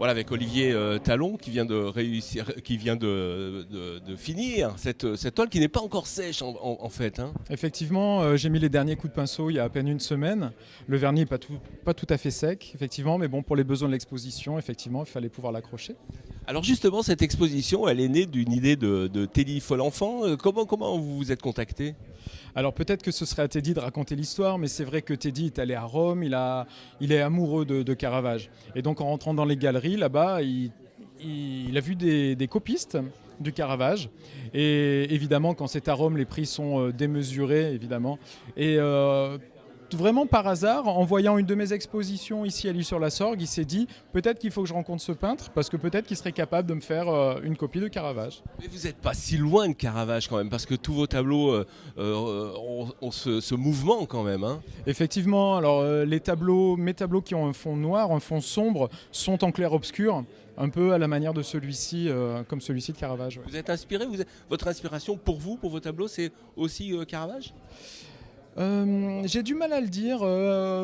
Voilà, avec Olivier Talon qui vient de réussir, qui vient de finir cette toile qui n'est pas encore sèche en fait. Hein. Effectivement, j'ai mis les derniers coups de pinceau il y a à peine une semaine. Le vernis n'est pas tout à fait sec, effectivement, mais bon, pour les besoins de l'exposition, effectivement, il fallait pouvoir l'accrocher. Alors justement, cette exposition, elle est née d'une idée de Teddy Folenfant. Comment vous vous êtes contacté? Alors peut-être que ce serait à Teddy de raconter l'histoire, mais c'est vrai que Teddy est allé à Rome, il est amoureux de Caravage. Et donc en rentrant dans les galeries, là-bas, il a vu des copistes du Caravage. Et évidemment, quand c'est à Rome, les prix sont démesurés, évidemment. Et vraiment par hasard, en voyant une de mes expositions ici à l'Île-sur-la-Sorgue, il s'est dit peut-être qu'il faut que je rencontre ce peintre parce que peut-être qu'il serait capable de me faire une copie de Caravage. Mais vous n'êtes pas si loin de Caravage quand même, parce que tous vos tableaux ont ce mouvement quand même. Hein. Effectivement, alors mes tableaux qui ont un fond noir, un fond sombre, sont en clair-obscur, un peu à la manière de celui-ci, comme celui-ci de Caravage. Ouais. Vous êtes inspiré, votre inspiration pour vous, pour vos tableaux, c'est aussi Caravage? J'ai du mal à le dire.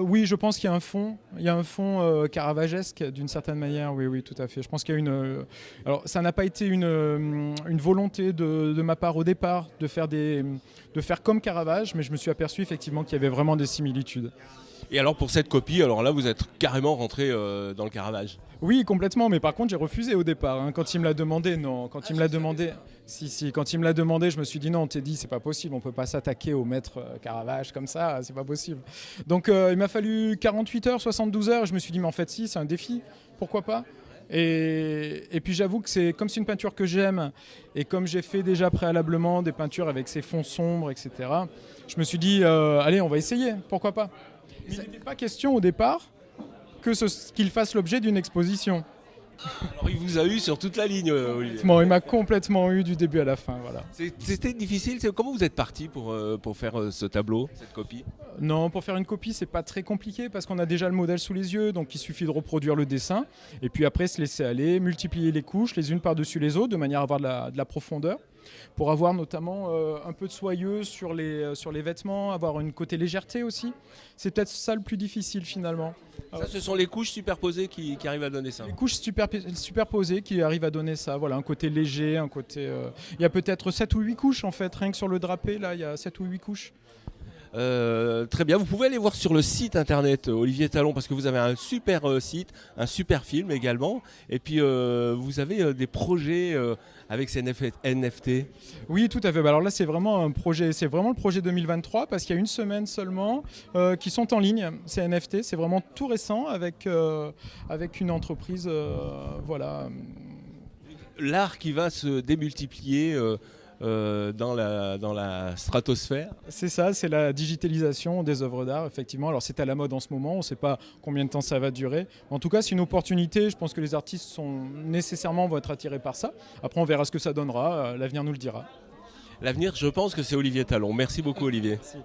Oui, je pense qu'il y a un fond caravagesque d'une certaine manière. Oui, oui, tout à fait. Je pense qu'il y a alors, ça n'a pas été une volonté de ma part au départ de faire comme Caravage, mais je me suis aperçu effectivement qu'il y avait vraiment des similitudes. Et alors pour cette copie, alors là vous êtes carrément rentré dans le Caravage. Oui, complètement, mais par contre j'ai refusé au départ. Hein. Quand il me l'a demandé, non. Quand il me l'a demandé, si. Quand il me l'a demandé, je me suis dit non, t'es dit, c'est pas possible, on peut pas s'attaquer au maître Caravage comme ça, c'est pas possible. Donc il m'a fallu 48 heures, 72 heures, et je me suis dit mais en fait si, c'est un défi, pourquoi pas. Et puis j'avoue que c'est comme c'est une peinture que j'aime, et comme j'ai fait déjà préalablement des peintures avec ces fonds sombres, etc., je me suis dit allez, on va essayer, pourquoi pas. Mais il n'était pas question au départ qu'il fasse l'objet d'une exposition. Alors il vous a eu sur toute la ligne, Olivier. Bon, il m'a complètement eu du début à la fin. Voilà. C'était difficile. Comment vous êtes parti pour faire ce tableau, cette copie? Non, pour faire une copie, c'est pas très compliqué parce qu'on a déjà le modèle sous les yeux, donc il suffit de reproduire le dessin et puis après se laisser aller, multiplier les couches les unes par-dessus les autres de manière à avoir de la profondeur. Pour avoir notamment un peu de soyeux sur les vêtements, avoir une côté légèreté aussi. C'est peut-être ça le plus difficile finalement. Ça, ce sont les couches superposées qui arrivent à donner ça. Les couches superposées qui arrivent à donner ça. Voilà, un côté léger, un côté... Il y a peut-être 7 ou 8 couches en fait, rien que sur le drapé, là, il y a 7 ou 8 couches. Très bien, vous pouvez aller voir sur le site internet Olivier Talon parce que vous avez un super site, un super film également et puis vous avez des projets avec ces NFT. Oui, tout à fait. Alors là, c'est vraiment le projet 2023 parce qu'il y a une semaine seulement qui sont en ligne, ces NFT. C'est vraiment tout récent avec une entreprise, voilà. L'art qui va se démultiplier dans la stratosphère. C'est ça, c'est la digitalisation des œuvres d'art, effectivement. Alors c'est à la mode en ce moment, on ne sait pas combien de temps ça va durer. En tout cas, c'est une opportunité, je pense que les artistes vont être attirés par ça. Après, on verra ce que ça donnera, l'avenir nous le dira. L'avenir, je pense que c'est Olivier Talon. Merci beaucoup Olivier. Merci.